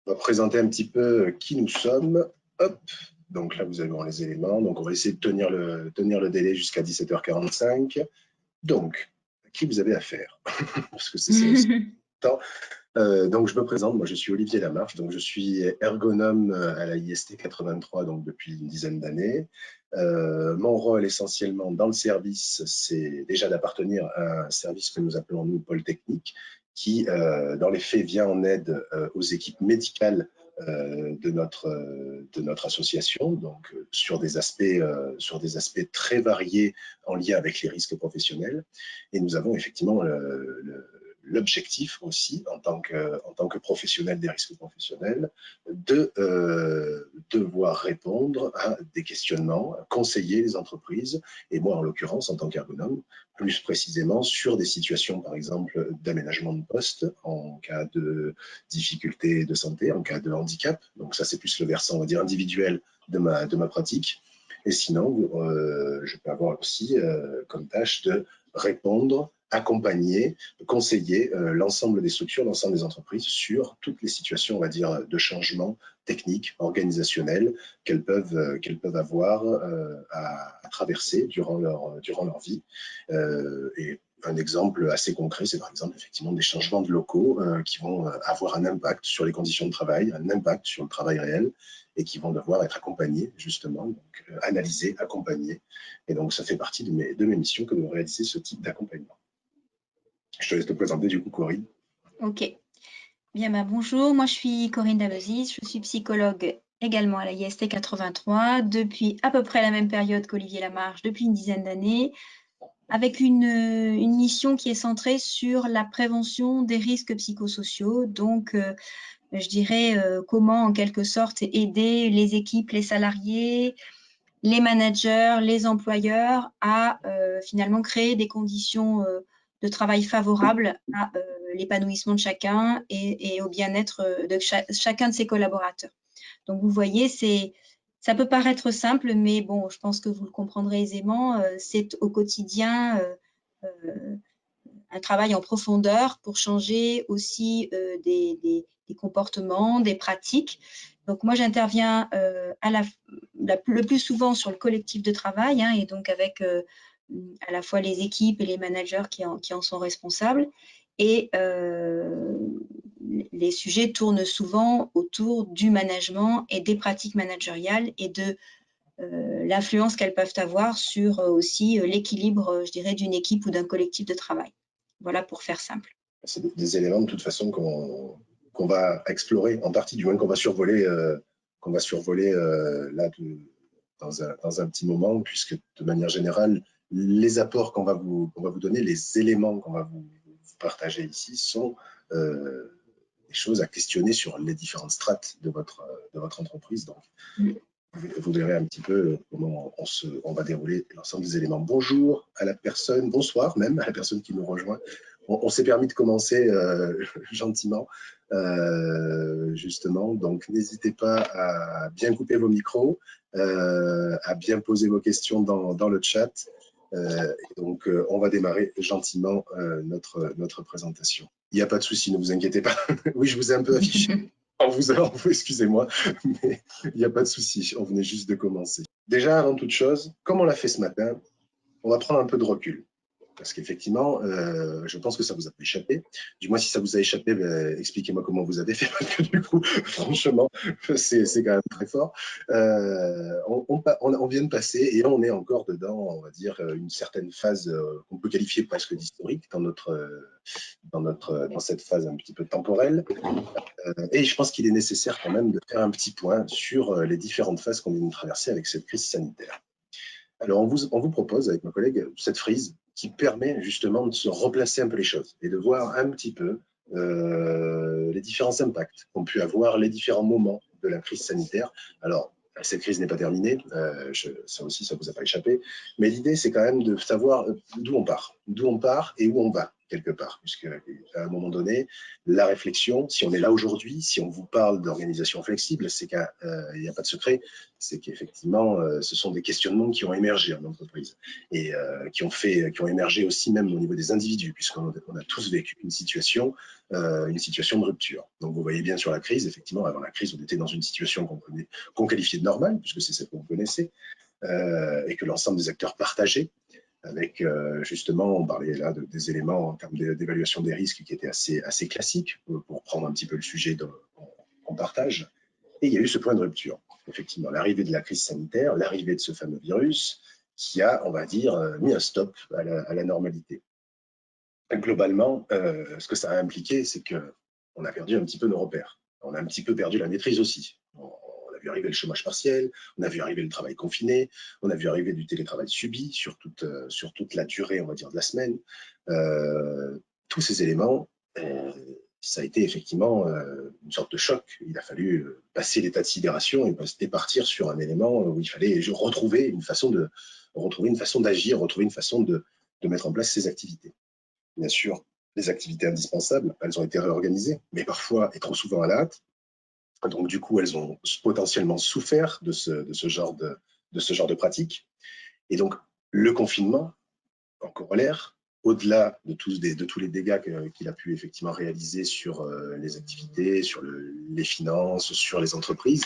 On va présenter un petit peu qui nous sommes. Hop, donc là, vous avez les éléments. Donc, on va essayer de tenir le délai jusqu'à 17h45. Donc, à qui vous avez affaire? Parce que c'est ça aussi. Donc, je me présente. Moi, je suis Olivier Lamarche. Donc, je suis ergonome à la IST 83 donc, depuis une dizaine d'années. Mon rôle essentiellement dans le service, c'est déjà d'appartenir à un service que nous appelons, nous, pôle technique, qui, dans les faits, vient en aide aux équipes médicales de notre association, donc sur des aspects très variés en lien avec les risques professionnels. Et nous avons effectivement l'objectif aussi, en tant que professionnel des risques professionnels, de devoir répondre à des questionnements, conseiller les entreprises, et moi en l'occurrence en tant qu'ergonome, plus précisément sur des situations par exemple d'aménagement de poste en cas de difficulté de santé, en cas de handicap, donc ça c'est plus le versant on va dire individuel de ma pratique, et sinon je peux avoir aussi comme tâche de répondre, accompagner, conseiller l'ensemble des structures, l'ensemble des entreprises sur toutes les situations, on va dire, de changement technique, organisationnel qu'elles peuvent avoir à traverser durant leur vie. Et un exemple assez concret, c'est par exemple effectivement des changements de locaux qui vont avoir un impact sur les conditions de travail, un impact sur le travail réel et qui vont devoir être accompagnés justement, donc analysés, accompagnés. Et donc ça fait partie de mes missions que de réaliser ce type d'accompagnement. Je te laisse te présenter du coup, Corinne. Ok. Bien, bonjour, moi je suis Corinne Davezis, je suis psychologue également à la IST 83 depuis à peu près la même période qu'Olivier Lamarche, depuis une dizaine d'années, avec une mission qui est centrée sur la prévention des risques psychosociaux, donc je dirais comment en quelque sorte aider les équipes, les salariés, les managers, les employeurs à finalement créer des conditions de travail favorables à l'épanouissement de chacun et au bien-être de chacun de ses collaborateurs. Donc, vous voyez, ça peut paraître simple, mais bon, je pense que vous le comprendrez aisément. C'est au quotidien un travail en profondeur pour changer aussi des comportements, des pratiques. Donc, moi, j'interviens le plus souvent sur le collectif de travail et donc avec à la fois les équipes et les managers qui en sont responsables. Et les sujets tournent souvent autour du management et des pratiques managériales et de l'influence qu'elles peuvent avoir sur aussi l'équilibre, je dirais, d'une équipe ou d'un collectif de travail. Voilà pour faire simple. C'est des éléments de toute façon qu'on va explorer en partie, du moins qu'on va survoler, là dans un petit moment, puisque de manière générale, les apports qu'on va vous donner, les éléments qu'on va vous partager ici sont des choses à questionner sur les différentes strates de votre entreprise. Donc, vous verrez un petit peu comment on va dérouler l'ensemble des éléments. Bonjour à la personne, bonsoir même à la personne qui nous rejoint. On s'est permis de commencer gentiment, justement. Donc, n'hésitez pas à bien couper vos micros, à bien poser vos questions dans le chat. Et donc, on va démarrer gentiment notre présentation. Il n'y a pas de souci, ne vous inquiétez pas. Oui, je vous ai un peu affiché. Excusez-moi, mais il n'y a pas de souci, on venait juste de commencer. Déjà, avant toute chose, comme on l'a fait ce matin, on va prendre un peu de recul. Parce qu'effectivement, je pense que ça vous a pas échappé. Du moins, si ça vous a échappé, expliquez-moi comment vous avez fait, parce que du coup, franchement, c'est quand même très fort. On vient de passer, et on est encore dedans, on va dire, une certaine phase qu'on peut qualifier presque d'historique dans cette phase un petit peu temporelle. Et je pense qu'il est nécessaire quand même de faire un petit point sur les différentes phases qu'on vient de traverser avec cette crise sanitaire. Alors, on vous propose, avec ma collègue, cette frise qui permet justement de se replacer un peu les choses et de voir un petit peu les différents impacts qu'ont pu avoir les différents moments de la crise sanitaire. Alors, cette crise n'est pas terminée, ça aussi, ça ne vous a pas échappé, mais l'idée, c'est quand même de savoir d'où on part. d'où on part et où on va, quelque part. Puisque à un moment donné, la réflexion, si on est là aujourd'hui, si on vous parle d'organisation flexible, c'est qu'il n'y a pas de secret, c'est qu'effectivement, ce sont des questionnements qui ont émergé en entreprise et qui ont émergé aussi même au niveau des individus, puisqu'on a tous vécu une situation de rupture. Donc vous voyez bien sur la crise, effectivement, avant la crise, on était dans une situation qu'on qualifiait de normale, puisque c'est celle qu'on connaissait, et que l'ensemble des acteurs partageaient, avec justement, on parlait là des éléments en termes d'évaluation des risques qui étaient assez classiques, pour prendre un petit peu le sujet qu'on partage. Et il y a eu ce point de rupture. Effectivement, l'arrivée de la crise sanitaire, l'arrivée de ce fameux virus qui a, on va dire, mis un stop à la normalité. Globalement, ce que ça a impliqué, c'est qu'on a perdu un petit peu nos repères. On a un petit peu perdu la maîtrise aussi. On a vu arriver le chômage partiel, on a vu arriver le travail confiné, on a vu arriver du télétravail subi sur toute la durée, on va dire, de la semaine. Tous ces éléments, ça a été effectivement une sorte de choc. Il a fallu passer l'état de sidération et partir sur un élément où il fallait retrouver une façon d'agir, retrouver une façon de mettre en place ces activités. Bien sûr, les activités indispensables, elles ont été réorganisées, mais parfois et trop souvent à la hâte. Donc, du coup, elles ont potentiellement souffert de ce genre de pratiques. Et donc, le confinement, en corollaire, au-delà de tous les dégâts qu'il a pu effectivement réaliser sur les activités, sur les finances, sur les entreprises,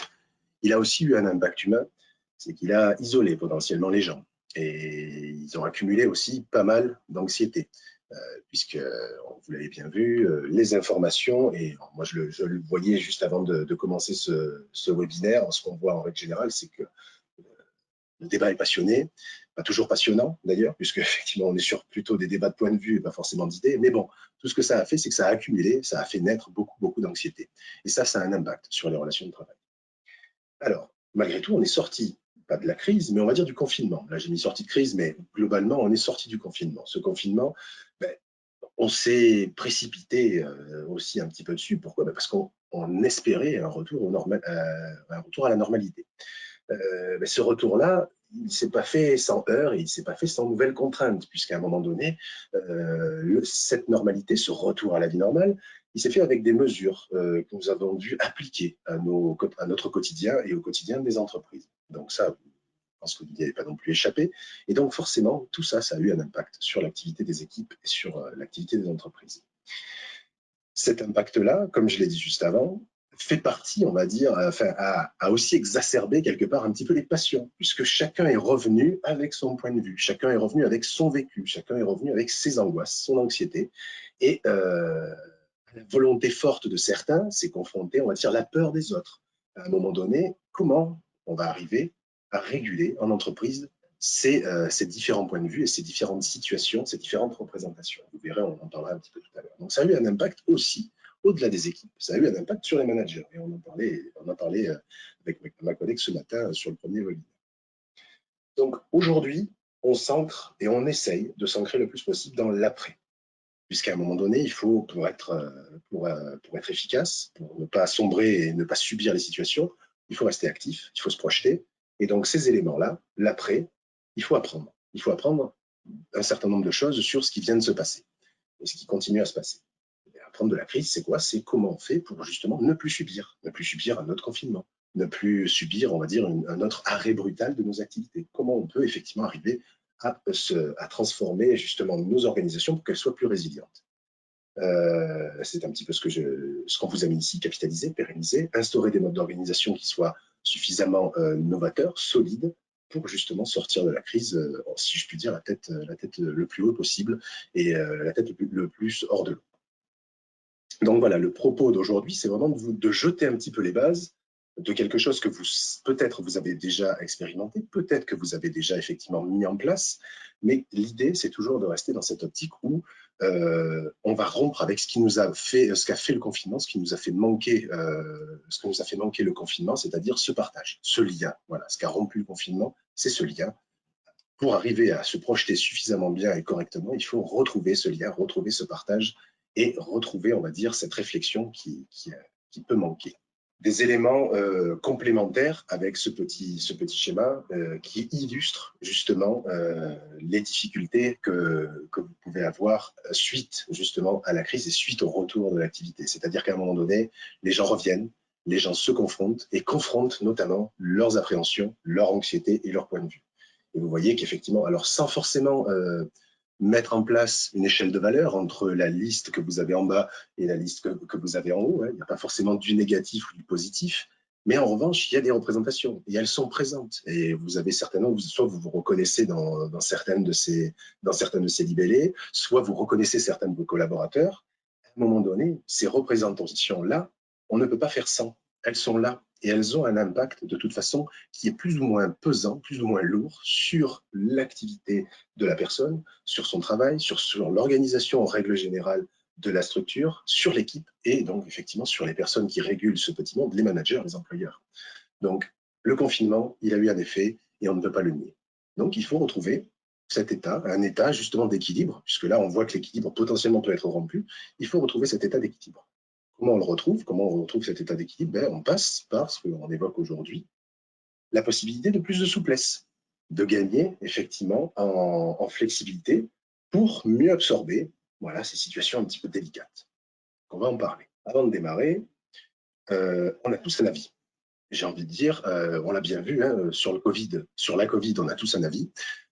il a aussi eu un impact humain, c'est qu'il a isolé potentiellement les gens. Et ils ont accumulé aussi pas mal d'anxiété. Puisque, vous l'avez bien vu, les informations, et moi je le voyais juste avant de commencer ce webinaire, ce qu'on voit en règle générale, c'est que le débat est passionné, pas toujours passionnant d'ailleurs, puisque effectivement on est sur plutôt des débats de point de vue et pas forcément d'idées, mais bon, tout ce que ça a fait, c'est que ça a accumulé, ça a fait naître beaucoup d'anxiété. Et ça a un impact sur les relations de travail. Alors, malgré tout, on est sorti, pas de la crise, mais on va dire du confinement. Là, j'ai mis sortie de crise, mais globalement, on est sorti du confinement. Ce confinement, on s'est précipité aussi un petit peu dessus. Pourquoi? Parce qu'on espérait un retour à la normalité. Ce retour-là, il ne s'est pas fait sans heurts et il ne s'est pas fait sans nouvelles contraintes, puisqu'à un moment donné, cette normalité, ce retour à la vie normale, il s'est fait avec des mesures que nous avons dû appliquer à notre quotidien et au quotidien des entreprises. Donc ça, je pense que vous n'y avez pas non plus échappé. Et donc forcément, tout ça, ça a eu un impact sur l'activité des équipes et sur l'activité des entreprises. Cet impact-là, comme je l'ai dit juste avant, fait partie, on va dire, a aussi exacerbé quelque part un petit peu les passions, puisque chacun est revenu avec son point de vue, chacun est revenu avec son vécu, chacun est revenu avec ses angoisses, son anxiété. Et la volonté forte de certains s'est confrontée, on va dire, à la peur des autres. À un moment donné, comment on va arriver à réguler en entreprise ces différents points de vue et ces différentes situations, ces différentes représentations. Vous verrez, on en parlera un petit peu tout à l'heure. Donc ça a eu un impact aussi, au-delà des équipes, ça a eu un impact sur les managers. Et on en parlait avec ma collègue ce matin sur le premier webinaire. Donc aujourd'hui, on s'ancre et on essaye de s'ancrer le plus possible dans l'après. Puisqu'à un moment donné, il faut, pour être efficace, pour ne pas sombrer et ne pas subir les situations, il faut rester actif, il faut se projeter. Et donc, ces éléments-là, l'après, il faut apprendre. Il faut apprendre un certain nombre de choses sur ce qui vient de se passer et ce qui continue à se passer. Et apprendre de la crise, c'est quoi? C'est comment on fait pour justement ne plus subir un autre confinement, ne plus subir, on va dire, un autre arrêt brutal de nos activités. Comment on peut effectivement arriver à transformer justement nos organisations pour qu'elles soient plus résilientes. C'est un petit peu ce qu'on vous a mis ici, capitaliser, pérenniser, instaurer des modes d'organisation qui soient suffisamment novateurs, solides, pour justement sortir de la crise, si je puis dire, la tête le plus haut possible et la tête le plus hors de l'eau. Donc voilà, le propos d'aujourd'hui, c'est vraiment de jeter un petit peu les bases de quelque chose que peut-être vous avez déjà expérimenté, peut-être que vous avez déjà effectivement mis en place, mais l'idée, c'est toujours de rester dans cette optique où on va rompre avec ce qu'a fait le confinement, ce qui nous a fait manquer le confinement, c'est-à-dire ce partage, ce lien. Voilà, ce qu'a rompu le confinement, c'est ce lien. Pour arriver à se projeter suffisamment bien et correctement, il faut retrouver ce lien, retrouver ce partage et retrouver, on va dire, cette réflexion qui peut manquer. des éléments complémentaires avec ce petit schéma qui illustre justement les difficultés que vous pouvez avoir suite justement à la crise et suite au retour de l'activité. C'est-à-dire qu'à un moment donné, les gens reviennent, les gens se confrontent et confrontent notamment leurs appréhensions, leur anxiété et leur point de vue. Et vous voyez qu'effectivement, alors sans forcément mettre en place une échelle de valeur entre la liste que vous avez en bas et la liste que vous avez en haut. Hein. Il n'y a pas forcément du négatif ou du positif, mais en revanche, il y a des représentations et elles sont présentes. Et vous avez certainement, soit vous vous reconnaissez dans certaines de ces libellés, soit vous reconnaissez certains de vos collaborateurs. À un moment donné, ces représentations-là, on ne peut pas faire sans. Elles sont là et elles ont un impact de toute façon qui est plus ou moins pesant, plus ou moins lourd sur l'activité de la personne, sur son travail, sur l'organisation en règle générale de la structure, sur l'équipe et donc effectivement sur les personnes qui régulent ce petit monde, les managers, les employeurs. Donc le confinement, il a eu un effet et on ne peut pas le nier. Donc il faut retrouver cet état, un état justement d'équilibre, puisque là on voit que l'équilibre potentiellement peut être rompu, il faut retrouver cet état d'équilibre. Comment on le retrouve? Comment on retrouve cet état d'équilibre? On passe par ce qu'on évoque aujourd'hui, la possibilité de plus de souplesse, de gagner effectivement en flexibilité pour mieux absorber voilà, ces situations un petit peu délicates. On va en parler. Avant de démarrer, on a tous un avis. J'ai envie de dire, on l'a bien vu hein, sur la Covid, on a tous un avis.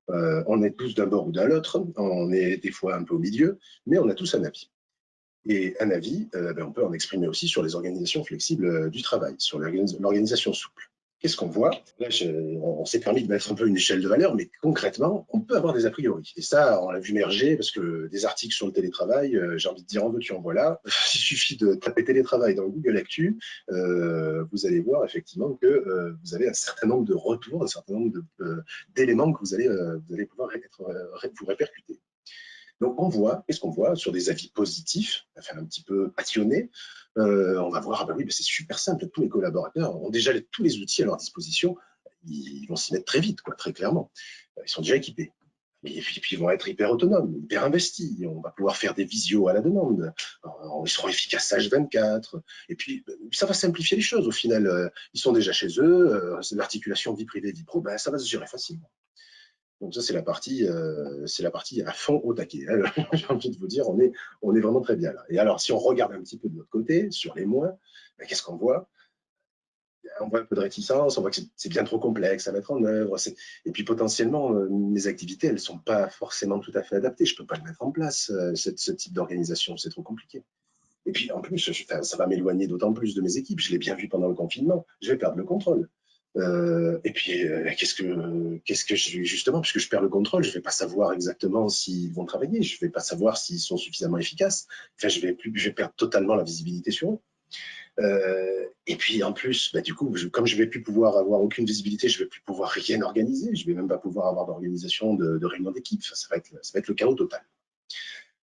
On est tous d'un bord ou de l'autre, on est des fois un peu au milieu, mais on a tous un avis. Et un avis, on peut en exprimer aussi sur les organisations flexibles du travail, sur l'organisation souple. Qu'est-ce qu'on voit? Là, on s'est permis de mettre un peu une échelle de valeur, mais concrètement, on peut avoir des a priori. Et ça, on l'a vu émerger parce que des articles sur le télétravail, j'ai envie de dire en veux-tu, en voilà. Il suffit de taper télétravail dans Google Actu, vous allez voir effectivement que vous avez un certain nombre de retours, un certain nombre d'éléments que vous allez pouvoir vous répercuter. Donc, on voit, qu'est-ce qu'on voit sur des avis positifs, enfin un petit peu passionnés, on va voir, ah ben oui, c'est super simple, tous les collaborateurs ont déjà tous les outils à leur disposition, ils vont s'y mettre très vite, quoi, très clairement. Ils sont déjà équipés. Et puis, ils vont être hyper autonomes, hyper investis. On va pouvoir faire des visios à la demande. Ils seront efficaces H24. Et puis, ça va simplifier les choses. Au final, ils sont déjà chez eux. L'articulation vie privée, vie pro, ça va se gérer facilement. Donc ça, c'est la partie à fond au taquet. J'ai envie de vous dire, on est vraiment très bien là. Et alors, si on regarde un petit peu de l'autre côté, sur les moins, qu'est-ce qu'on voit? On voit un peu de réticence, on voit que c'est bien trop complexe à mettre en œuvre. Et puis potentiellement, mes activités, elles ne sont pas forcément tout à fait adaptées. Je ne peux pas le mettre en place, ce type d'organisation, c'est trop compliqué. Et puis en plus, ça va m'éloigner d'autant plus de mes équipes. Je l'ai bien vu pendant le confinement, je vais perdre le contrôle. Et puis, qu'est-ce que justement, puisque je perds le contrôle, je ne vais pas savoir exactement s'ils vont travailler, je ne vais pas savoir s'ils sont suffisamment efficaces. Enfin, je vais perdre totalement la visibilité sur eux. Et puis en plus, du coup, comme je ne vais plus pouvoir avoir aucune visibilité, je ne vais plus pouvoir rien organiser, je ne vais même pas pouvoir avoir d'organisation de réunion d'équipe. Enfin, ça va être le chaos total.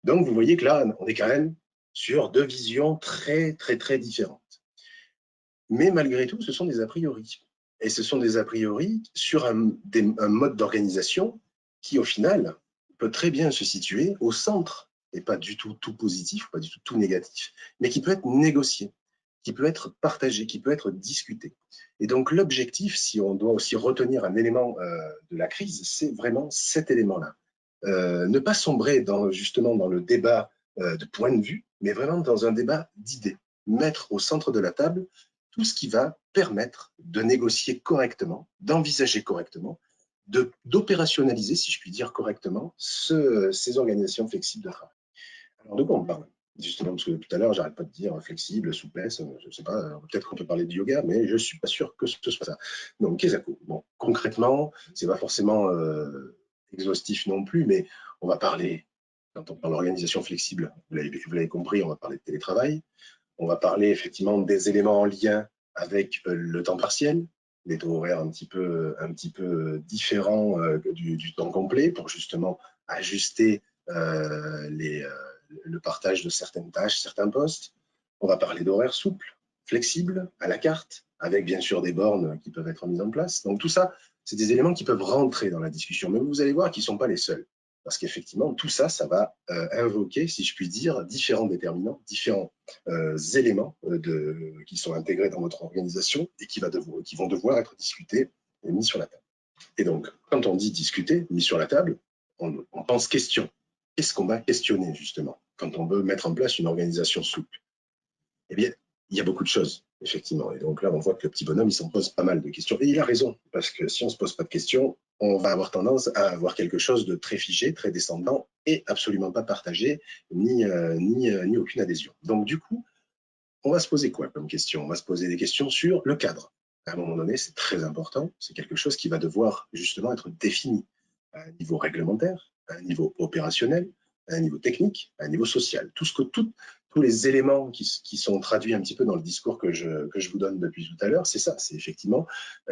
Donc, vous voyez que là, on est quand même sur deux visions très, très, très différentes. Mais malgré tout, ce sont des a priori. Et ce sont des a priori sur un mode d'organisation qui, au final, peut très bien se situer au centre, et pas du tout positif, pas du tout négatif, mais qui peut être négocié, qui peut être partagé, qui peut être discuté. Et donc l'objectif, si on doit aussi retenir un élément de la crise, c'est vraiment cet élément-là. Ne pas sombrer justement dans le débat de point de vue, mais vraiment dans un débat d'idées. Mettre au centre de la table tout ce qui va permettre de négocier correctement, d'envisager correctement, d'opérationnaliser, si je puis dire correctement, ces organisations flexibles de travail. Alors de quoi on parle? Justement, parce que tout à l'heure, j'arrête pas de dire flexible, souplesse, je ne sais pas, peut-être qu'on peut parler de yoga, mais je ne suis pas sûr que ce soit ça. Donc, Kesako, bon, concrètement, ce n'est pas forcément exhaustif non plus, mais on va parler, quand on parle d'organisation flexible, vous l'avez compris, on va parler de télétravail, on va parler effectivement des éléments en lien avec le temps partiel, des taux horaires un petit peu différents du temps complet pour justement ajuster le partage de certaines tâches, certains postes. On va parler d'horaires souples, flexibles, à la carte, avec bien sûr des bornes qui peuvent être mises en place. Donc tout ça, c'est des éléments qui peuvent rentrer dans la discussion, mais vous allez voir qu'ils ne sont pas les seuls. Parce qu'effectivement, tout ça, ça va invoquer, si je puis dire, différents déterminants, différents éléments qui sont intégrés dans votre organisation et qui vont devoir être discutés et mis sur la table. Et donc, quand on dit discuter, mis sur la table, on pense question. Qu'est-ce qu'on va questionner, justement, quand on veut mettre en place une organisation souple? Eh bien, il y a beaucoup de choses, effectivement. Et donc là, on voit que le petit bonhomme, il s'en pose pas mal de questions. Et il a raison, parce que si on ne se pose pas de questions, on va avoir tendance à avoir quelque chose de très figé, très descendant et absolument pas partagé, ni aucune adhésion. Donc du coup, on va se poser quoi comme question? On va se poser des questions sur le cadre. À un moment donné, c'est très important. C'est quelque chose qui va devoir justement être défini à un niveau réglementaire, à un niveau opérationnel, à un niveau technique, à un niveau social. Tous les éléments qui sont traduits un petit peu dans le discours que je vous donne depuis tout à l'heure, c'est ça. C'est effectivement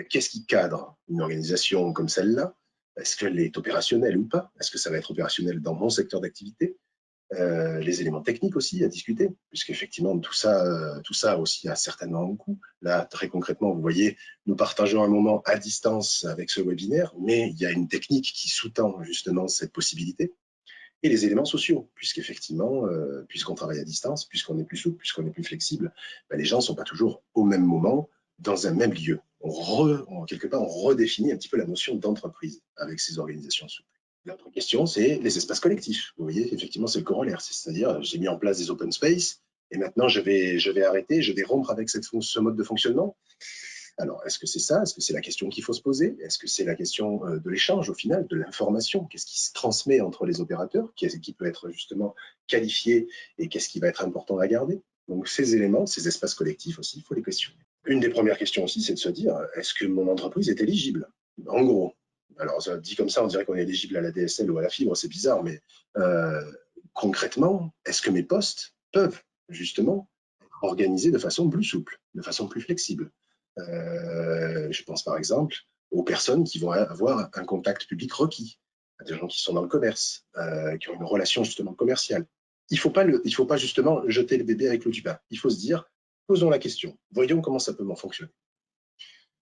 qu'est-ce qui cadre une organisation comme celle-là? Est-ce qu'elle est opérationnelle ou pas? Est-ce que ça va être opérationnel dans mon secteur d'activité? Les éléments techniques aussi à discuter, puisqu'effectivement tout ça aussi a certainement un coût. Là, très concrètement, vous voyez, nous partageons un moment à distance avec ce webinaire, mais il y a une technique qui sous-tend justement cette possibilité. Et les éléments sociaux, puisqu'effectivement, puisqu'on travaille à distance, puisqu'on est plus souple, puisqu'on est plus flexible, ben, les gens ne sont pas toujours au même moment dans un même lieu. Quelque part, on redéfinit un petit peu la notion d'entreprise avec ces organisations souples. L'autre question, c'est les espaces collectifs. Vous voyez, effectivement, c'est le corollaire. C'est-à-dire, j'ai mis en place des open space et maintenant, je vais arrêter, je vais rompre avec ce mode de fonctionnement. Alors, est-ce que c'est ça? Est-ce que c'est la question qu'il faut se poser? Est-ce que c'est la question de l'échange, au final, de l'information? Qu'est-ce qui se transmet entre les opérateurs? Qui peut être justement qualifié et qu'est-ce qui va être important à garder? Donc, ces éléments, ces espaces collectifs aussi, il faut les questionner. Une des premières questions aussi, c'est de se dire, est-ce que mon entreprise est éligible? En gros, alors dit comme ça, on dirait qu'on est éligible à la DSL ou à la fibre, c'est bizarre, mais concrètement, est-ce que mes postes peuvent justement être organisés de façon plus souple, de façon plus flexible? Je pense par exemple aux personnes qui vont avoir un contact public requis, à des gens qui sont dans le commerce, qui ont une relation justement commerciale. Il ne faut pas justement jeter le bébé avec l'eau du bain. Il faut se dire, posons la question, voyons comment ça peut fonctionner.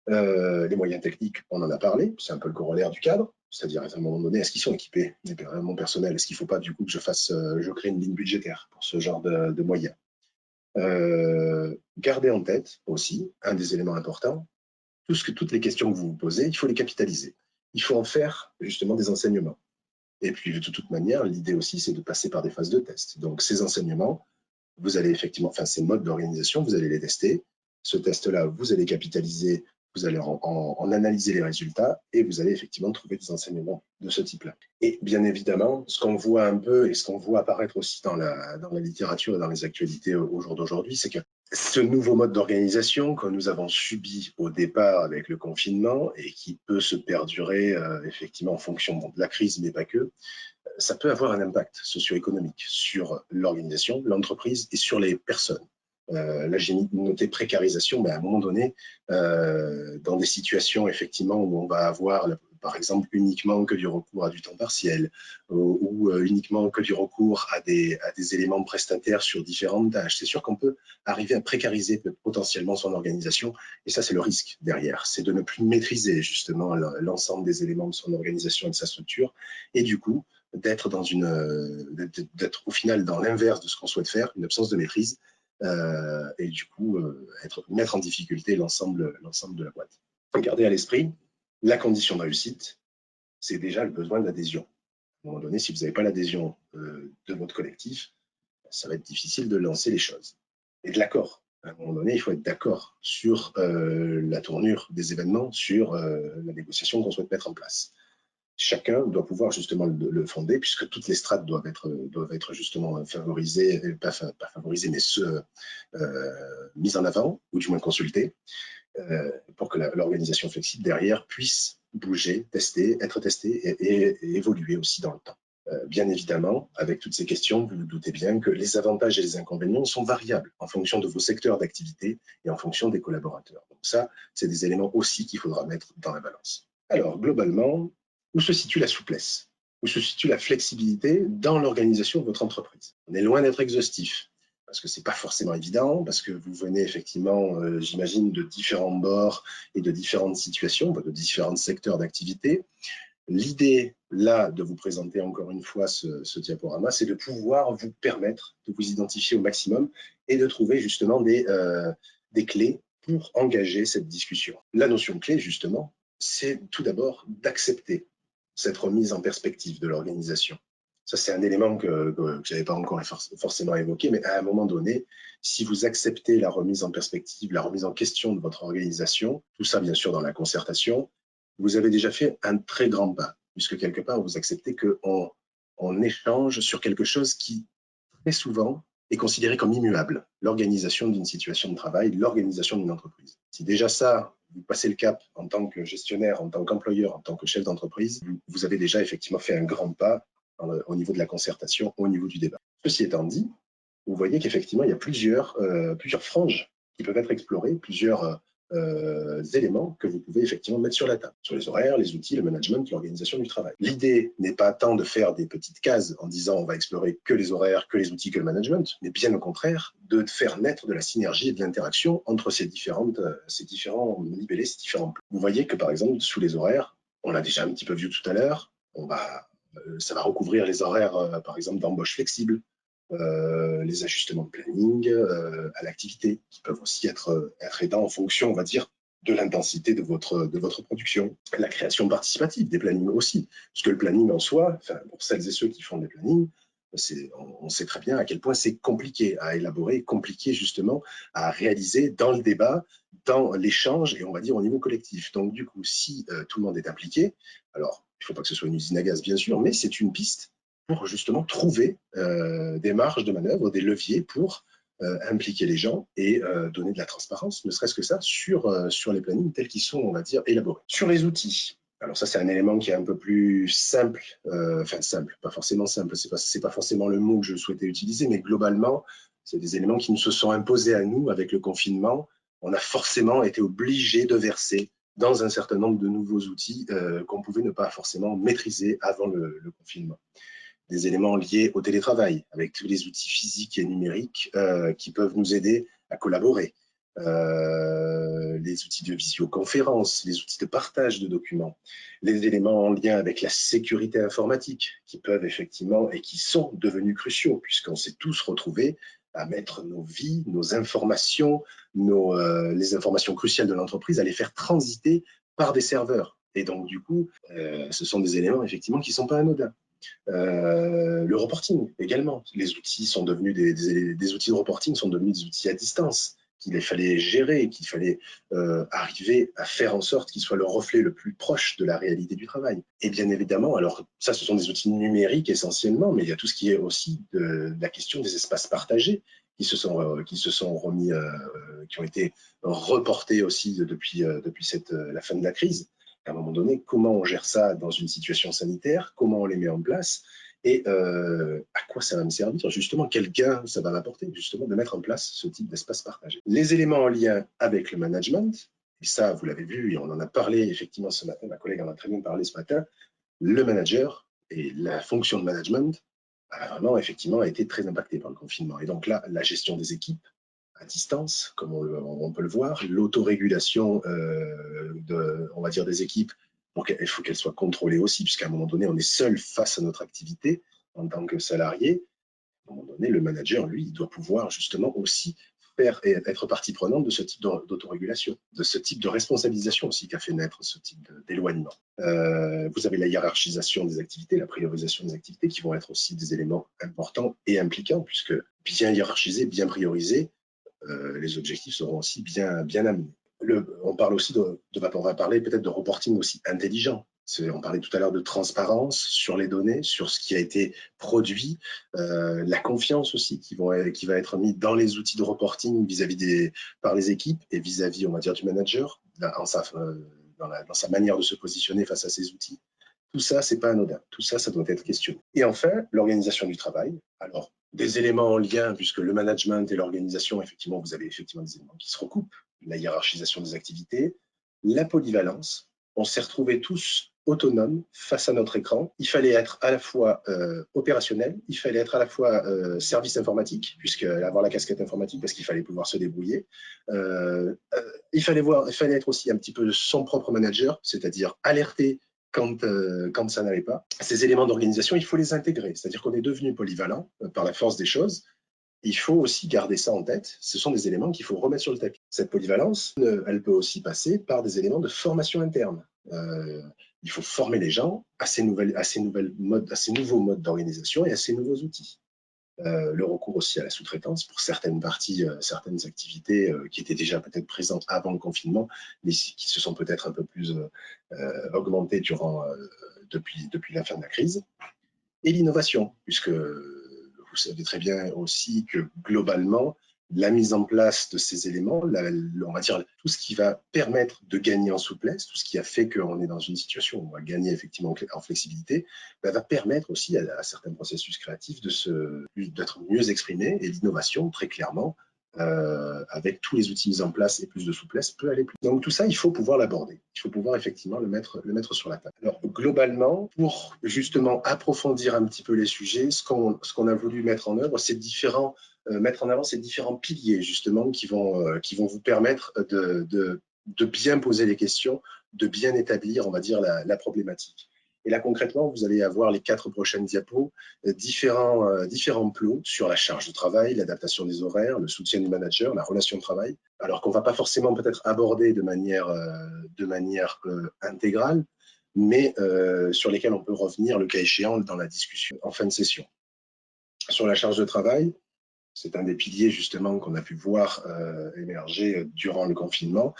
Les moyens techniques, on en a parlé, c'est un peu le corollaire du cadre, c'est-à-dire à un moment donné, est-ce qu'ils sont équipés, mon personnel, est-ce qu'il ne faut pas du coup que je crée une ligne budgétaire pour ce genre de moyens? Gardez en tête aussi, un des éléments importants, toutes les questions que vous vous posez, il faut les capitaliser. Il faut en faire justement des enseignements. Et puis de toute manière, l'idée aussi, c'est de passer par des phases de test. Donc ces enseignements, vous allez effectivement, enfin ces modes d'organisation, vous allez les tester. Ce test-là, vous allez capitaliser, vous allez en analyser les résultats et vous allez effectivement trouver des enseignements de ce type-là. Et bien évidemment, ce qu'on voit un peu et ce qu'on voit apparaître aussi dans la littérature et dans les actualités au jour d'aujourd'hui, c'est que ce nouveau mode d'organisation que nous avons subi au départ avec le confinement et qui peut se perdurer effectivement en fonction de la crise, mais pas que, ça peut avoir un impact socio-économique sur l'organisation, l'entreprise et sur les personnes. Là, j'ai noté précarisation, mais à un moment donné, dans des situations effectivement où on va avoir, par exemple, uniquement que du recours à du temps partiel ou uniquement que du recours à des éléments prestataires sur différentes tâches, c'est sûr qu'on peut arriver à précariser potentiellement son organisation. Et ça, c'est le risque derrière, c'est de ne plus maîtriser justement l'ensemble des éléments de son organisation et de sa structure. Et du coup, d'être au final dans l'inverse de ce qu'on souhaite faire, une absence de maîtrise, et du coup mettre en difficulté l'ensemble de la boîte. Gardez à l'esprit, la condition de réussite, c'est déjà le besoin d'adhésion. À un moment donné, si vous n'avez pas l'adhésion de votre collectif, ça va être difficile de lancer les choses. Et de l'accord. À un moment donné, il faut être d'accord sur la tournure des événements, sur la négociation qu'on souhaite mettre en place. Chacun doit pouvoir justement le fonder, puisque toutes les strates doivent être justement favorisées, pas favorisées, mais mises en avant, ou du moins consultées, pour que l'organisation flexible derrière puisse bouger, être testée et évoluer aussi dans le temps. Bien évidemment, avec toutes ces questions, vous vous doutez bien que les avantages et les inconvénients sont variables en fonction de vos secteurs d'activité et en fonction des collaborateurs. Donc ça, c'est des éléments aussi qu'il faudra mettre dans la balance. Alors, globalement, où se situe la souplesse? Où se situe la flexibilité dans l'organisation de votre entreprise? On est loin d'être exhaustif, parce que ce n'est pas forcément évident, parce que vous venez effectivement, j'imagine, de différents bords et de différentes situations, de différents secteurs d'activité. L'idée, là, de vous présenter encore une fois ce diaporama, c'est de pouvoir vous permettre de vous identifier au maximum et de trouver justement des clés pour engager cette discussion. La notion clé, justement, c'est tout d'abord d'accepter cette remise en perspective de l'organisation. Ça, c'est un élément que je n'avais pas encore forcément évoqué, mais à un moment donné, si vous acceptez la remise en perspective, la remise en question de votre organisation, tout ça, bien sûr, dans la concertation, vous avez déjà fait un très grand pas, puisque quelque part, vous acceptez qu'on échange sur quelque chose qui, très souvent, est considéré comme immuable, l'organisation d'une situation de travail, l'organisation d'une entreprise. Si déjà ça, vous passez le cap en tant que gestionnaire, en tant qu'employeur, en tant que chef d'entreprise, vous avez déjà effectivement fait un grand pas au niveau de la concertation, au niveau du débat. Ceci étant dit, vous voyez qu'effectivement, il y a plusieurs franges qui peuvent être explorées, plusieurs éléments que vous pouvez effectivement mettre sur la table, sur les horaires, les outils, le management, l'organisation du travail. L'idée n'est pas tant de faire des petites cases en disant on va explorer que les horaires, que les outils, que le management, mais bien au contraire, de faire naître de la synergie et de l'interaction entre ces différents libellés, ces différents plans. Vous voyez que par exemple, sous les horaires, on l'a déjà un petit peu vu tout à l'heure, ça va recouvrir les horaires, par exemple, d'embauche flexible, les ajustements de planning à l'activité, qui peuvent aussi être aidants en fonction, on va dire, de l'intensité de votre production. La création participative des plannings aussi, parce que le planning en soi, pour celles et ceux qui font des plannings, on sait très bien à quel point c'est compliqué à élaborer, compliqué justement à réaliser dans le débat, dans l'échange et on va dire au niveau collectif. Donc du coup, si tout le monde est impliqué, alors il ne faut pas que ce soit une usine à gaz bien sûr, mais c'est une piste pour justement trouver des marges de manœuvre, des leviers pour impliquer les gens et donner de la transparence, ne serait-ce que ça, sur les plannings tels qu'ils sont, on va dire, élaborés. Sur les outils, alors ça, c'est un élément qui est un peu plus simple, simple, pas forcément simple, c'est pas forcément le mot que je souhaitais utiliser, mais globalement, c'est des éléments qui nous se sont imposés à nous avec le confinement. On a forcément été obligé de verser dans un certain nombre de nouveaux outils qu'on pouvait ne pas forcément maîtriser avant le confinement. Des éléments liés au télétravail, avec tous les outils physiques et numériques qui peuvent nous aider à collaborer. Les outils de visioconférence, les outils de partage de documents, les éléments en lien avec la sécurité informatique qui peuvent effectivement et qui sont devenus cruciaux puisqu'on s'est tous retrouvés à mettre nos vies, nos informations, les informations cruciales de l'entreprise, à les faire transiter par des serveurs. Et donc, du coup, ce sont des éléments effectivement qui ne sont pas anodins. Le reporting également. Les outils sont devenus des outils de reporting sont devenus des outils à distance qu'il fallait gérer, qu'il fallait arriver à faire en sorte qu'ils soient le reflet le plus proche de la réalité du travail. Et bien évidemment, alors ça, ce sont des outils numériques essentiellement, mais il y a tout ce qui est aussi de la question des espaces partagés qui se sont remis, qui ont été reportés aussi depuis la fin de la crise. À un moment donné, comment on gère ça dans une situation sanitaire, comment on les met en place et à quoi ça va me servir, justement, quel gain ça va m'apporter, justement, de mettre en place ce type d'espace partagé. Les éléments en lien avec le management, et ça, vous l'avez vu, et on en a parlé effectivement ce matin, ma collègue en a très bien parlé ce matin, le manager et la fonction de management a vraiment, effectivement, été très impactée par le confinement. Et donc là, la gestion des équipes, à distance, comme on peut le voir, l'autorégulation on va dire des équipes, il faut qu'elles soient contrôlées aussi, puisqu'à un moment donné, on est seul face à notre activité en tant que salarié. À un moment donné, le manager, lui, il doit pouvoir justement aussi être partie prenante de ce type d'autorégulation, de ce type de responsabilisation aussi qu'a fait naître ce type d'éloignement. Vous avez la hiérarchisation des activités, la priorisation des activités qui vont être aussi des éléments importants et impliquants, puisque bien hiérarchisé, bien priorisé, les objectifs seront aussi bien amenés. On parle aussi on va parler peut-être de reporting aussi intelligent. On parlait tout à l'heure de transparence sur les données, sur ce qui a été produit, la confiance aussi qui va être mise dans les outils de reporting par les équipes et vis-à-vis, on va dire, du manager, dans sa manière de se positionner face à ces outils. Tout ça, c'est pas anodin. Tout ça, ça doit être questionné. Et enfin, l'organisation du travail. Alors, des éléments en lien, puisque le management et l'organisation, effectivement, vous avez effectivement des éléments qui se recoupent. La hiérarchisation des activités, la polyvalence. On s'est retrouvés tous autonomes face à notre écran. Il fallait être à la fois opérationnel, il fallait être à la fois service informatique, puisque avoir la casquette informatique, parce qu'il fallait pouvoir se débrouiller. Il fallait être aussi un petit peu son propre manager, c'est-à-dire alerter quand ça n'allait pas. Ces éléments d'organisation, il faut les intégrer, c'est-à-dire qu'on est devenu polyvalent par la force des choses. Il faut aussi garder ça en tête. Ce sont des éléments qu'il faut remettre sur le tapis. Cette polyvalence, elle peut aussi passer par des éléments de formation interne. Il faut former les gens à ces nouveaux modes d'organisation et à ces nouveaux outils. Le recours aussi à la sous-traitance pour certaines parties, certaines activités qui étaient déjà peut-être présentes avant le confinement, mais qui se sont peut-être un peu plus augmentées depuis la fin de la crise. Et l'innovation, puisque vous savez très bien aussi que globalement, la mise en place de ces éléments, on va dire tout ce qui va permettre de gagner en souplesse, tout ce qui a fait qu'on est dans une situation où on va gagner effectivement en flexibilité, va permettre aussi à certains processus créatifs d'être mieux exprimés, et l'innovation, très clairement, avec tous les outils mis en place et plus de souplesse, peut aller plus. Donc tout ça, il faut pouvoir l'aborder. Il faut pouvoir effectivement le mettre sur la table. Alors globalement, pour justement approfondir un petit peu les sujets, ce qu'on a voulu mettre en œuvre, c'est mettre en avant ces différents piliers justement qui vont vous permettre de bien poser les questions, de bien établir, on va dire, la problématique. Et là, concrètement, vous allez avoir les 4 prochaines diapos, différents plots sur la charge de travail, l'adaptation des horaires, le soutien du manager, la relation de travail, alors qu'on ne va pas forcément peut-être aborder de manière intégrale, mais sur lesquels on peut revenir, le cas échéant, dans la discussion en fin de session. Sur la charge de travail, c'est un des piliers justement qu'on a pu voir émerger durant le confinement.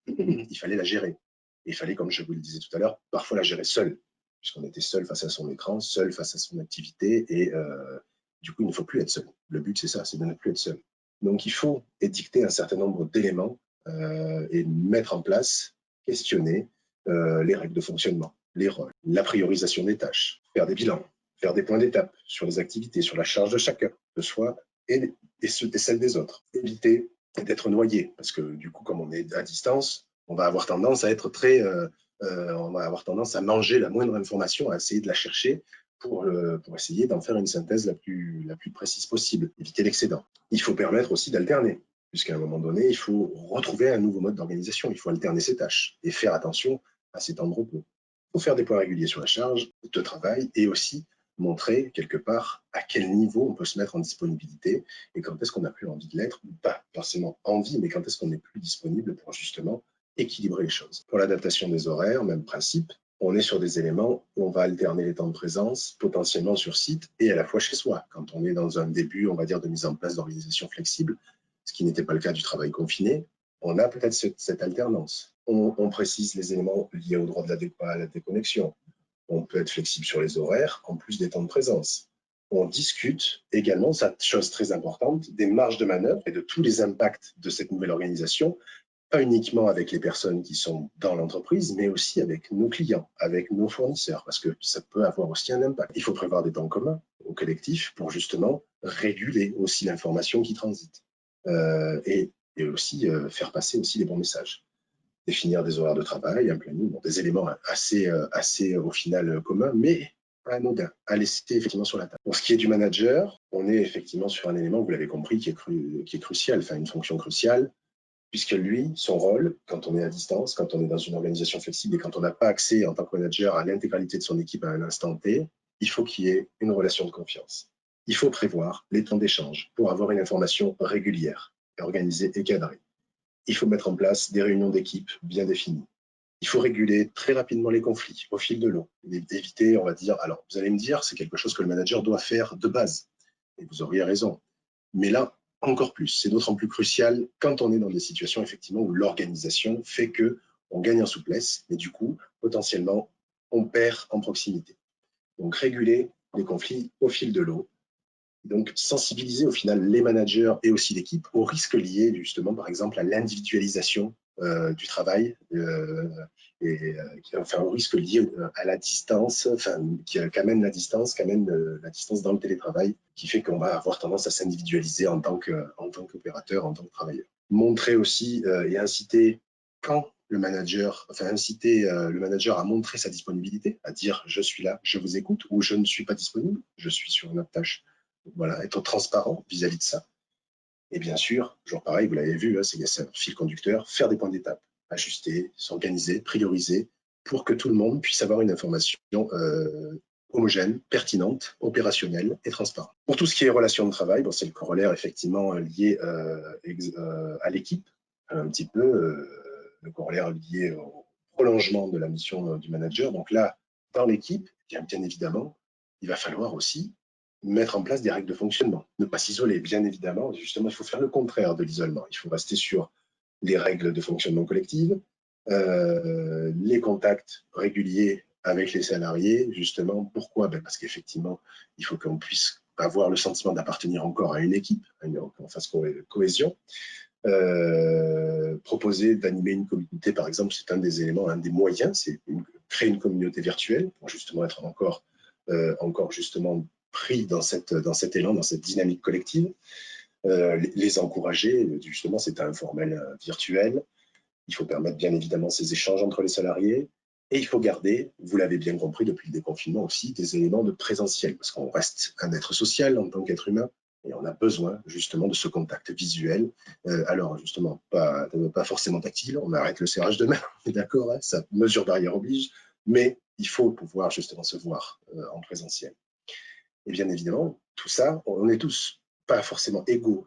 Il fallait la gérer. Il fallait, comme je vous le disais tout à l'heure, parfois la gérer seul, puisqu'on était seul face à son écran, seul face à son activité, et du coup, il ne faut plus être seul. Le but, c'est ça, c'est de ne plus être seul. Donc, il faut édicter un certain nombre d'éléments et mettre en place, questionner les règles de fonctionnement, les rôles, la priorisation des tâches, faire des bilans, faire des points d'étape sur les activités, sur la charge de chacun, de soi et celle des autres. Éviter d'être noyé, parce que du coup, comme on est à distance, on va avoir tendance à être on va avoir tendance à manger la moindre information, à essayer de la chercher pour essayer d'en faire une synthèse la plus précise possible, éviter l'excédent. Il faut permettre aussi d'alterner, puisqu'à un moment donné, il faut retrouver un nouveau mode d'organisation, il faut alterner ses tâches et faire attention à ses temps de repos. Il faut faire des points réguliers sur la charge de travail et aussi montrer quelque part à quel niveau on peut se mettre en disponibilité et quand est-ce qu'on n'a plus envie de l'être, ou pas forcément envie, mais quand est-ce qu'on n'est plus disponible pour justement équilibrer les choses. Pour l'adaptation des horaires, même principe, on est sur des éléments où on va alterner les temps de présence potentiellement sur site et à la fois chez soi. Quand on est dans un début, on va dire, de mise en place d'organisation flexible, ce qui n'était pas le cas du travail confiné, on a peut-être cette alternance. On précise les éléments liés au droit de la déconnexion. On peut être flexible sur les horaires, en plus des temps de présence. On discute également, cette chose très importante, des marges de manœuvre et de tous les impacts de cette nouvelle organisation, pas uniquement avec les personnes qui sont dans l'entreprise, mais aussi avec nos clients, avec nos fournisseurs, parce que ça peut avoir aussi un impact. Il faut prévoir des temps communs au collectif pour justement réguler aussi l'information qui transite et aussi faire passer aussi les bons messages. Définir des horaires de travail, un planning, des éléments assez au final communs, mais pas anodins, à laisser effectivement sur la table. Pour ce qui est du manager, on est effectivement sur un élément, vous l'avez compris, qui est crucial, enfin une fonction cruciale, puisque lui, son rôle, quand on est à distance, quand on est dans une organisation flexible et quand on n'a pas accès en tant que manager à l'intégralité de son équipe à un instant T, il faut qu'il y ait une relation de confiance. Il faut prévoir les temps d'échange pour avoir une information régulière, organisée et cadrée. Il faut mettre en place des réunions d'équipe bien définies. Il faut réguler très rapidement les conflits au fil de l'eau, éviter, on va dire, alors vous allez me dire, c'est quelque chose que le manager doit faire de base, et vous auriez raison. Mais là, encore plus, c'est d'autant plus crucial quand on est dans des situations effectivement où l'organisation fait qu'on gagne en souplesse, mais du coup, potentiellement, on perd en proximité. Donc réguler les conflits au fil de l'eau, donc sensibiliser au final les managers et aussi l'équipe aux risques liés justement par exemple à l'individualisation du travail enfin aux risques liés à la distance, qu'amène la distance dans le télétravail, qui fait qu'on va avoir tendance à s'individualiser en tant qu'opérateur, en tant que travailleur. Montrer aussi et inciter inciter le manager à montrer sa disponibilité, à dire je suis là, je vous écoute, ou je ne suis pas disponible, je suis sur une autre tâche. Voilà, être transparent vis-à-vis de ça. Et bien sûr, toujours pareil, vous l'avez vu, c'est un fil conducteur, faire des points d'étape, ajuster, s'organiser, prioriser, pour que tout le monde puisse avoir une information homogène, pertinente, opérationnelle et transparente. Pour tout ce qui est relations de travail, bon, c'est le corollaire effectivement lié à l'équipe, un petit peu le corollaire lié au prolongement de la mission du manager. Donc là, dans l'équipe, bien évidemment, il va falloir aussi mettre en place des règles de fonctionnement. Ne pas s'isoler, bien évidemment. Justement, il faut faire le contraire de l'isolement. Il faut rester sur les règles de fonctionnement collectif, les contacts réguliers avec les salariés, justement. Pourquoi? Parce qu'effectivement, il faut qu'on puisse avoir le sentiment d'appartenir encore à une équipe, qu'on fasse cohésion. Proposer d'animer une communauté, par exemple, c'est un des éléments, un des moyens, c'est créer une communauté virtuelle pour justement être encore justement pris dans cet élan, dans cette dynamique collective. Les encourager, justement, c'est informel virtuel. Il faut permettre bien évidemment ces échanges entre les salariés et il faut garder, vous l'avez bien compris depuis le déconfinement aussi, des éléments de présentiel parce qu'on reste un être social en tant qu'être humain et on a besoin justement de ce contact visuel. Alors justement, pas forcément tactile, on arrête le serrage de main, on est d'accord, hein, ça mesure barrière oblige, mais il faut pouvoir justement se voir en présentiel. Et bien évidemment, tout ça, on n'est tous pas forcément égaux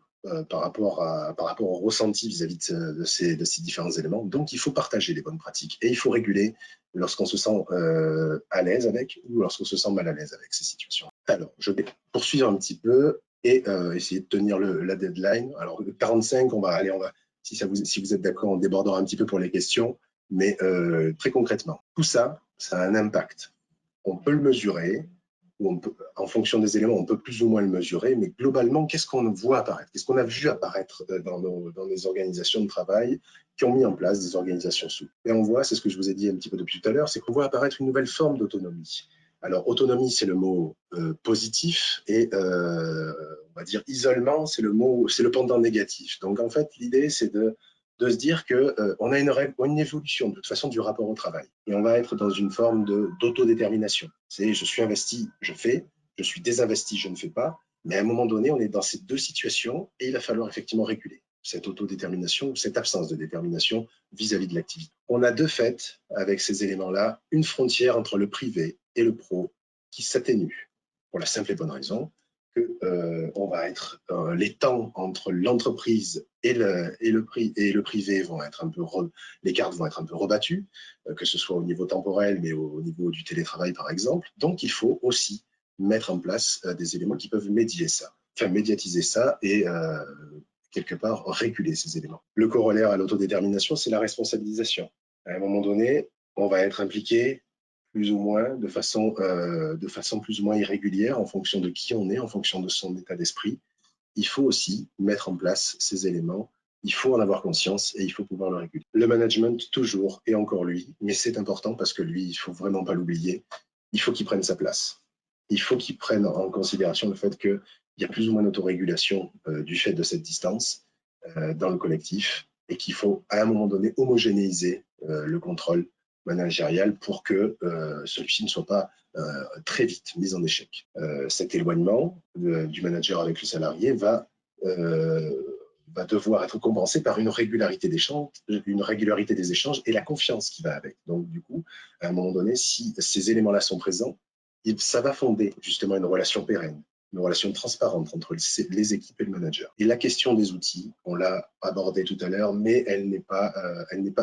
par rapport au ressenti vis-à-vis de ces différents éléments. Donc, il faut partager les bonnes pratiques et il faut réguler lorsqu'on se sent à l'aise avec ou lorsqu'on se sent mal à l'aise avec ces situations. Alors, je vais poursuivre un petit peu et essayer de tenir la deadline. Alors, 45, si vous êtes d'accord, on débordera un petit peu pour les questions, mais très concrètement, tout ça, ça a un impact. On peut le mesurer, en fonction des éléments, on peut plus ou moins le mesurer, mais globalement, qu'est-ce qu'on voit apparaître? Qu'est-ce qu'on a vu apparaître dans les organisations de travail qui ont mis en place des organisations souples? Et on voit, c'est ce que je vous ai dit un petit peu depuis tout à l'heure, c'est qu'on voit apparaître une nouvelle forme d'autonomie. Alors, autonomie, c'est le mot positif, et on va dire isolement, c'est le pendant négatif. Donc, en fait, l'idée, c'est de se dire qu'on a une évolution de toute façon du rapport au travail. Et on va être dans une forme d'autodétermination. C'est je suis investi, je fais, je suis désinvesti, je ne fais pas. Mais à un moment donné, on est dans ces deux situations et il va falloir effectivement réguler cette autodétermination ou cette absence de détermination vis-à-vis de l'activité. On a de fait, avec ces éléments-là, une frontière entre le privé et le pro qui s'atténue pour la simple et bonne raison on va être les temps entre l'entreprise et le privé vont être un peu les cartes vont être un peu rebattues, que ce soit au niveau temporel, mais au niveau du télétravail par exemple. Donc il faut aussi mettre en place des éléments qui peuvent médiatiser ça et quelque part réguler ces éléments. Le corollaire à l'autodétermination, c'est la responsabilisation. À un moment donné, on va être impliqué plus ou moins, de façon plus ou moins irrégulière en fonction de qui on est, en fonction de son état d'esprit. Il faut aussi mettre en place ces éléments, il faut en avoir conscience et il faut pouvoir le réguler. Le management, toujours, et encore lui, mais c'est important parce que lui, il ne faut vraiment pas l'oublier, il faut qu'il prenne sa place. Il faut qu'il prenne en considération le fait qu'il y a plus ou moins d'autorégulation du fait de cette distance dans le collectif et qu'il faut à un moment donné homogénéiser le contrôle managérial pour que celui-ci ne soit pas très vite mis en échec. Cet éloignement du manager avec le salarié va devoir être compensé par une régularité des échanges et la confiance qui va avec. Donc, du coup, à un moment donné, si ces éléments-là sont présents, ça va fonder justement une relation pérenne, une relation transparente entre les équipes et le manager. Et la question des outils, on l'a abordé tout à l'heure, mais elle n'est pas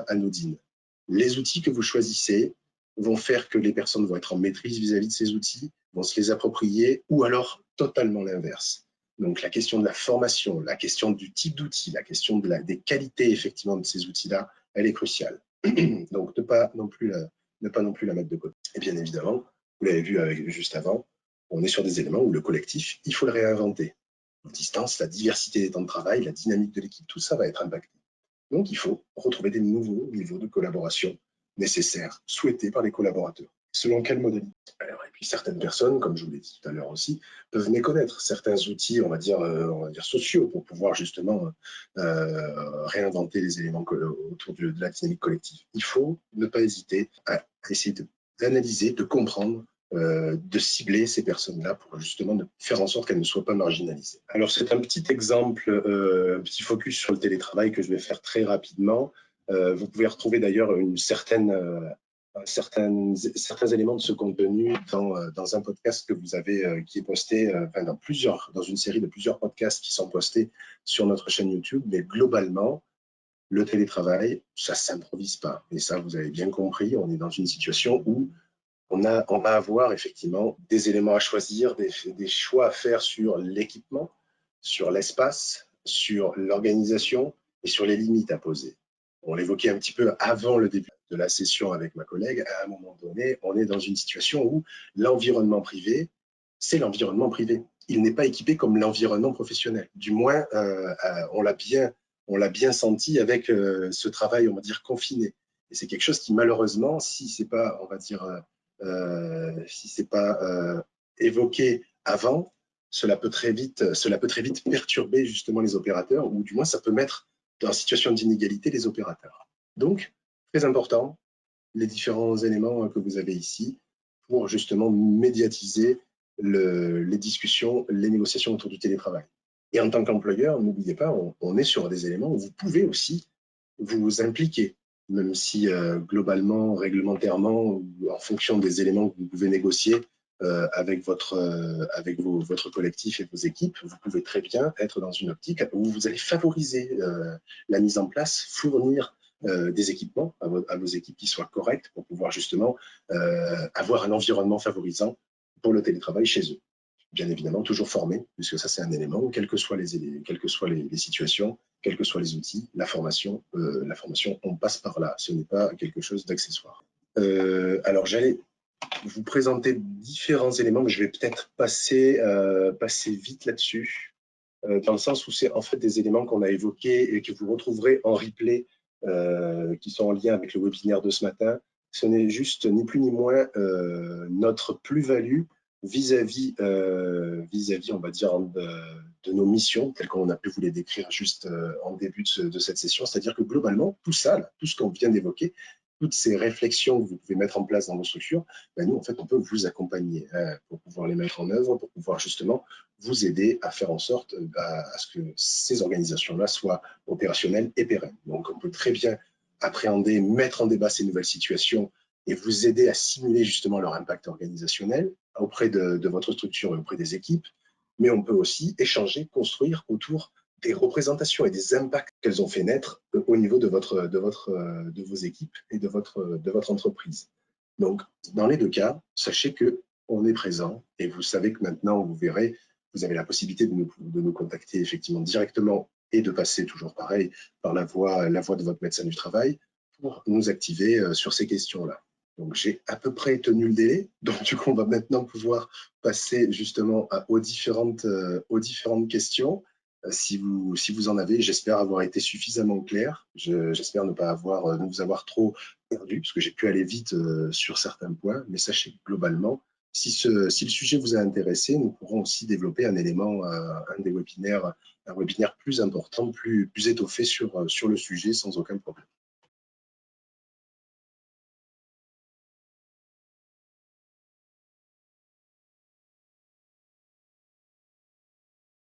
anodine. Les outils que vous choisissez vont faire que les personnes vont être en maîtrise vis-à-vis de ces outils, vont se les approprier, ou alors totalement l'inverse. Donc la question de la formation, la question du type d'outil, la question des qualités effectivement de ces outils-là, elle est cruciale. Donc ne pas non plus la mettre de côté. Et bien évidemment, vous l'avez vu juste avant, on est sur des éléments où le collectif, il faut le réinventer. La distance, la diversité des temps de travail, la dynamique de l'équipe, tout ça va être impacté. Donc, il faut retrouver des nouveaux niveaux de collaboration nécessaires, souhaités par les collaborateurs. Selon quel modèle? Alors, et puis, certaines personnes, comme je vous l'ai dit tout à l'heure aussi, peuvent méconnaître certains outils, on va dire sociaux, pour pouvoir justement réinventer les éléments autour de la dynamique collective. Il faut ne pas hésiter à essayer d'analyser, de comprendre, de cibler ces personnes-là pour justement faire en sorte qu'elles ne soient pas marginalisées. Alors, c'est un petit exemple, un petit focus sur le télétravail que je vais faire très rapidement. Vous pouvez retrouver d'ailleurs une certaine certains éléments de ce contenu dans un podcast que vous avez, qui est posté, enfin dans une série de plusieurs podcasts qui sont postés sur notre chaîne YouTube. Mais globalement, le télétravail, ça ne s'improvise pas. Et ça, vous avez bien compris, on est dans une situation où on va avoir effectivement des éléments à choisir, des choix à faire sur l'équipement, sur l'espace, sur l'organisation et sur les limites à poser. On l'évoquait un petit peu avant le début de la session avec ma collègue. À un moment donné, on est dans une situation où l'environnement privé, c'est l'environnement privé. Il n'est pas équipé comme l'environnement professionnel. Du moins, on l'a bien senti avec ce travail, on va dire, confiné. Et c'est quelque chose qui, malheureusement, si c'est pas, on va dire, si c'est pas évoqué avant, cela peut très vite perturber justement les opérateurs, ou du moins ça peut mettre en situation d'inégalité les opérateurs. Donc, très important, les différents éléments que vous avez ici pour justement médiatiser les discussions, les négociations autour du télétravail. Et en tant qu'employeur, n'oubliez pas, on est sur des éléments où vous pouvez aussi vous impliquer, même si globalement, réglementairement, en fonction des éléments que vous pouvez négocier avec votre collectif et vos équipes, vous pouvez très bien être dans une optique où vous allez favoriser la mise en place, fournir des équipements à vos équipes qui soient correctes pour pouvoir justement avoir un environnement favorisant pour le télétravail chez eux. Bien évidemment, toujours formé, puisque ça, c'est un élément, quelles que soient les situations, quels que soient les outils, la formation, on passe par là. Ce n'est pas quelque chose d'accessoire. Alors, j'allais vous présenter différents éléments, mais je vais peut-être passer vite là-dessus, dans le sens où c'est en fait des éléments qu'on a évoqués et que vous retrouverez en replay, qui sont en lien avec le webinaire de ce matin. Ce n'est juste ni plus ni moins notre plus-value vis-à-vis, on va dire, de nos missions, telles qu'on a pu vous les décrire juste en début de cette session. C'est-à-dire que globalement, tout ça, là, tout ce qu'on vient d'évoquer, toutes ces réflexions que vous pouvez mettre en place dans vos structures, ben nous, en fait, on peut vous accompagner pour pouvoir les mettre en œuvre, pour pouvoir justement vous aider à faire en sorte à ce que ces organisations-là soient opérationnelles et pérennes. Donc, on peut très bien appréhender, mettre en débat ces nouvelles situations et vous aider à simuler justement leur impact organisationnel auprès de votre structure et auprès des équipes, mais on peut aussi échanger, construire autour des représentations et des impacts qu'elles ont fait naître au niveau de vos équipes et de votre entreprise. Donc, dans les deux cas, sachez qu'on est présent et vous savez que maintenant, vous verrez, vous avez la possibilité de nous contacter effectivement directement et de passer toujours pareil par la voie de votre médecin du travail pour nous activer sur ces questions-là. Donc, j'ai à peu près tenu le délai. Donc, du coup, on va maintenant pouvoir passer justement aux différentes questions. Si vous en avez, j'espère avoir été suffisamment clair. J'espère ne vous avoir trop perdu, parce que j'ai pu aller vite sur certains points. Mais sachez que globalement, si le sujet vous a intéressé, nous pourrons aussi développer un élément, un webinaire plus important, plus étoffé sur le sujet sans aucun problème.